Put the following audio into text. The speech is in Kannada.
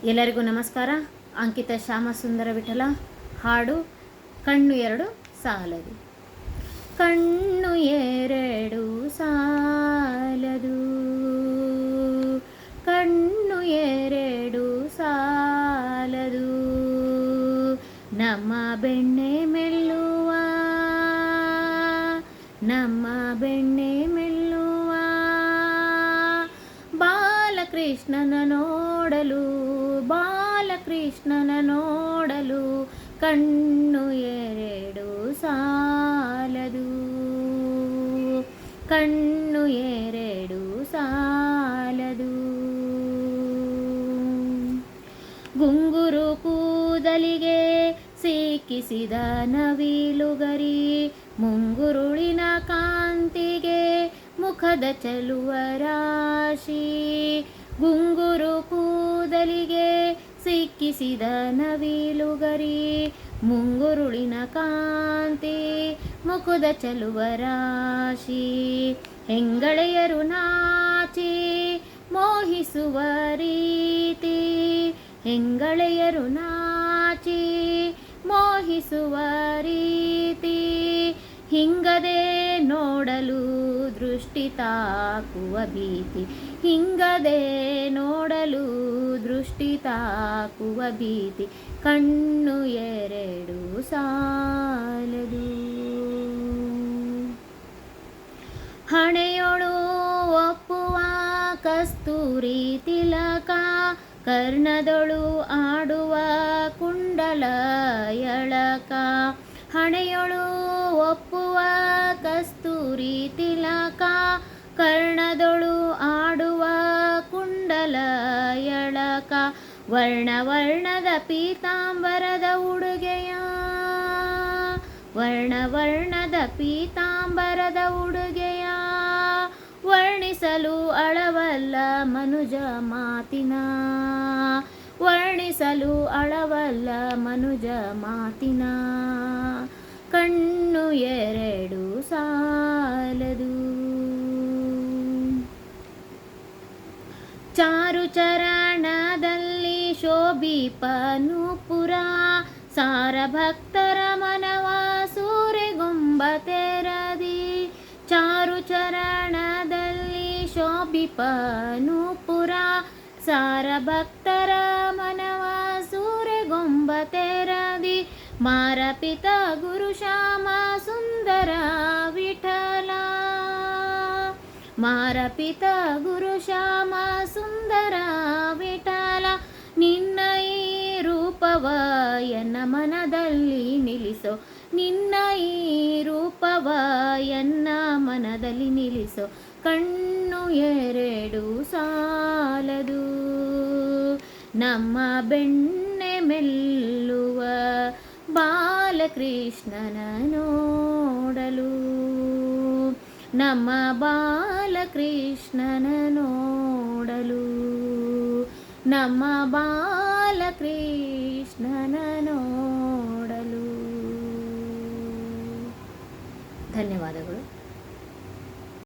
ಎಲ್ಲರಿಗೂ ನಮಸ್ಕಾರ. ಅಂಕಿತ ಶ್ಯಾಮಸುಂದರ ವಿಠಲ ಹಾಡು ಕಣ್ಣು ಎರಡು ಸಾಲದು. ಕಣ್ಣು ಎರಡು ಸಾಲದು, ಕಣ್ಣು ಎರಡು ಸಾಲದು, ನಮ್ಮ ಬೆಣ್ಣೆ ಮೆಲ್ಲುವ, ನಮ್ಮ ಬೆಣ್ಣೆ ಮೆಲ್ಲುವ ಬಾಲಕೃಷ್ಣನ ನೋಡಲು, ಬಾಲಕೃಷ್ಣನ ನೋಡಲು ಕಣ್ಣು ಎರಡು ಸಾಲದು, ಕಣ್ಣು ಎರಡು ಸಾಲದು. ಗುಂಗುರು ಕೂದಲಿಗೆ ಸಿಕ್ಕಿಸಿದ ನವಿಲುಗರಿ, ಮುಂಗುರುಳಿನ ಕಾಂತಿಗೆ ಮುಖದ ಚಲುವ ರಾಶಿ. ಗುಂಗುರು ಕೂದಲಿಗೆ ಸಿಕ್ಕಿಸಿದ ನವಿಲುಗರಿ, ಮುಂಗುರುಳಿನ ಕಾಂತಿ ಮುಖದ ಚಲುವ ರಾಶಿ. ಹೆಂಗಳೆಯರು ನಾಚಿ ಮೋಹಿಸುವ ರೀತಿ, ಹೆಂಗಳೆಯರು ನಾಚಿ ಮೋಹಿಸುವ ರೀತಿ. ಹಿಂಗದೆ ನೋಡಲು ದೃಷ್ಟಿ ತಾಕುವ ಭೀತಿ, ಹಿಂಗದೆ ನೋಡಲು ದೃಷ್ಟಿ ತಾಕುವ ಭೀತಿ. ಕಣ್ಣು ಎರಡು ಸಾಲದು. ಹಣೆಯೊಳು ಒಪ್ಪುವ ಕಸ್ತೂರಿ ತಿಲಕ, ಕರ್ಣದೊಳು ಆಡುವ ಕುಂಡಲ ಎಳಕ. ಹಣೆಯೊಳು ಒಪ್ಪುವ ಕಸ್ತೂರಿ ತಿಲಕ, ಕರ್ಣದೊಳು ಆಡುವ ಕುಂಡಲ ಎಳಕ. ವರ್ಣ ವರ್ಣದ ಪೀತಾಂಬರದ ಉಡುಗೆಯ, ವರ್ಣ ವರ್ಣದ ಪೀತಾಂಬರದ ಉಡುಗೆಯ. ವರ್ಣಿಸಲು ಅಳವಲ್ಲ ಮನುಜ ಮಾತಿನ, ವರ್ಣಿಸಲು ಅಳವಲ್ಲ ಮನುಜ ಮಾತಿನ. ಕಣ್ಣು ಎರಡು ಸಾಲದು. ಚಾರು ಚರಣದಲ್ಲಿ ಶೋಭಿಪ ನೂಪುರ, ಸಾರ ಭಕ್ತರ ಮನವ ಸೂರೆಗೊಂಬ ತೆರದಿ. ಚಾರು ಚರಣದಲ್ಲಿ ಶೋಭಿಪ ನೂಪುರ, ಸಾರ ಭಕ್ತರ ಮನವ ಸೂರೆಗೊಂಬ ತೆರದಿ. ಮಾರಪಿತ ಗುರು ಶ್ಯಾಮ ಸುಂದರ ವಿಠಲ, ಮಾರಪಿತ ಗುರು ಶ್ಯಾಮ ಸುಂದರ ವಿಠಲ. ನಿನ್ನ ಈ ರೂಪವ ಎನ್ನ ಮನದಲ್ಲಿ ನಿಲ್ಲಿಸೋ, ನಿನ್ನ ಈ ರೂಪವ ಎನ್ನ ಮನದಲ್ಲಿ ನಿಲ್ಲಿಸೋ. ಕಣ್ಣು ಎರಡು ಸಾಲದು, ನಮ್ಮ ಬೆಣ್ಣೆ ಮೆಲ್ಲುವ ಬಾಲಕೃಷ್ಣನ ನೋಡಲು, ನಮ್ಮ ಬಾಲಕೃಷ್ಣನ ನೋಡಲು, ನಮ್ಮ ಬಾಲಕೃಷ್ಣನ ನೋಡಲು. ಧನ್ಯವಾದಗಳು.